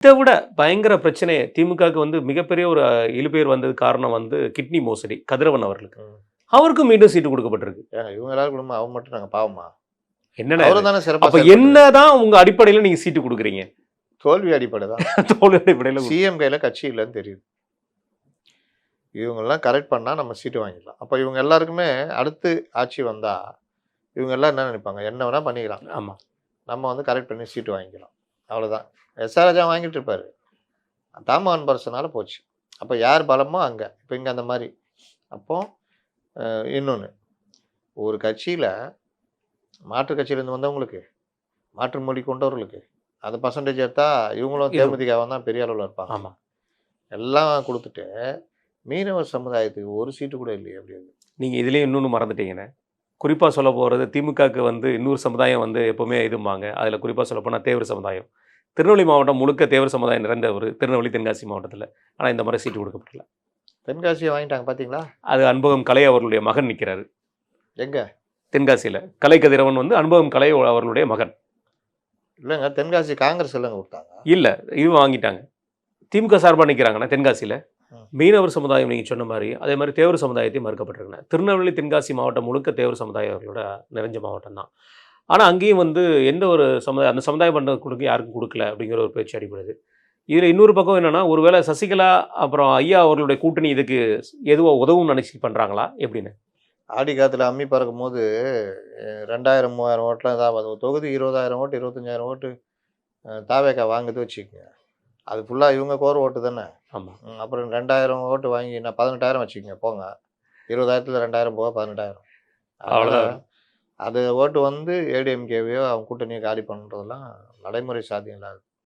இத விட பயங்கர பிரச்சனை திமுகவுக்கு வந்து மிகப்பெரிய ஒரு இழுபேர் வந்தது காரணம் வந்து கிட்னி மோசடி கதிரவன் அவர்களுக்கு. ம். அவருக்கும் மீண்டும் சீட்டு கொடுக்கப்பட்டிருக்கு. ஏங்க இவங்க எல்லாரும் குடும்பம் அவங்க மட்டும் நாங்க பாவமா? என்னண்ணே இது? அவரும் தானே சிறப்பா அப்ப செயல்பட்டாரு. என்னதான் உங்க அடிப்படையில நீங்க சீட்டு குடுக்குறீங்க? தோல்வி அடிப்படை தான். தோல்வி அடிப்படையில சிஎம் கையில கட்சி இல்லன்னு தெரியுது. இவங்கெல்லாம் கரெக்ட் பண்ணா நம்ம சீட்டு வாங்கிடலாம். அப்ப இவங்க எல்லாருக்குமே அடுத்து ஆட்சி வந்தா, இவங்க எல்லாம் என்ன நினைப்பாங்க? என்ன வேணா பண்ணிக்கலாம். ஆமா. நம்ம வந்து கரெக்ட் பண்ணி சீட்டு வாங்கிக்கலாம். அவ்வளோதான். எஸ்.ஆர். ராஜா வாங்கிட்டு இருப்பாரு. தாம அன்பரசனால போச்சு. அப்ப யார் பலமோ அங்க. இப்ப இங்க அந்த மாரி. அப்போ இன்னொன்னு. ஒரு கட்சியில மாற்று கட்சியிலேருந்து வந்தவங்களுக்கு, மாற்று மொழி கொண்டவர்களுக்கு, அந்த பெர்சன்டேஜ் எடுத்தா இவங்களும் தேமுதிகவா தான் பெரிய அளவுல இருப்பாங்க. ஆமா. எல்லாம் குடுத்துட்டு, மீனவர் சமுதாயத்துக்கு ஒரு சீட்டு கூட இல்லையே அப்படின்னு. நீங்க இதுலயும் இன்னொன்னு மறந்துட்டீங்கண்ணே. குறிப்பா சொல்லப் போறது திமுகவுக்கு வந்து இன்னொரு சமுதாயம் வந்து எப்பவுமே இதும்பாங்க. அதுல குறிப்பா சொல்லப்போனா தேவர் சமுதாயம். திருநெல்வேலி மாவட்டம் முழுக்க தேவர் சமுதாயம் நிறைந்த ஒரு திருநெல்வேலி, தென்காசி மாவட்டத்துல. ஆனா இந்த முறை சீட்டு கொடுக்கப்படல. தென்காசியை வாங்கிட்டாங்க பார்த்தீங்களா? அது அன்பகம் கலை அவர்களுடைய மகன் நிக்கிறாரு. எங்க? தென்காசியில. கலை கதிரவன் வந்து அன்பகம் கலை அவர்களுடைய மகன். இல்லங்க தென்காசி காங்கிரஸ் இல்லங்க குடுத்தாங்க. இல்ல. இது வாங்கிட்டாங்க. திமுக சார்பா நிக்கிறாங்கண்ணே தென்காசியில. மீனவர் சமுதாயம் நீங்க சொன்ன மாரி, அதே மாரி தேவர் சமுதாயத்தையும் மறுக்கப்பட்டிருக்குண்ணே. திருநெல்வேலி, தென்காசி மாவட்டம் முழுக்க தேவர் சமுதாயம் அவர்களோட நிறைஞ்ச மாவட்டம் தான். ஆனா அங்கேயும் வந்து எந்த ஒரு அந்த சமுதாய மண்டலம் கொடுக்க யாருக்கும் குடுக்கல அப்படிங்கிற ஒரு பேச்சு அடிபடுது. இதுல இன்னொரு பக்கம் என்னன்னா, ஒருவேளை சசிகலா அப்புறம் ஐயா அவர்களுடைய கூட்டணி இதுக்கு எதுவோ உதவும்னு நினைச்சு பண்றாங்களா? எப்படின்னு? ஆடி காத்துல அம்மி பறக்கும்போது 2000, 3000 ஓட்டுலாம் இதாகாது. ஒரு தொகுதி 20,000 ஓட்டு, 25,000 ஓட்டு தாவேகா வாங்குது வச்சுக்கங்க. அது ஃபுல்லா இவங்க கோர் ஓட்டு தானே. ஆமா. அப்புறம் 2000 ஓட்டு வாங்கி நான் 18,000 வச்சுக்கங்க போங்க. 20,000த்துல 2000 போக 18,000. அவ்வளவுதான். அது ஓட்டு வந்து ஏடிஎம்கேவையோ அவங்க கூட்டணியை காலி பண்ணுறதெல்லாம் நடைமுறை சாத்தியம் இல்லாது.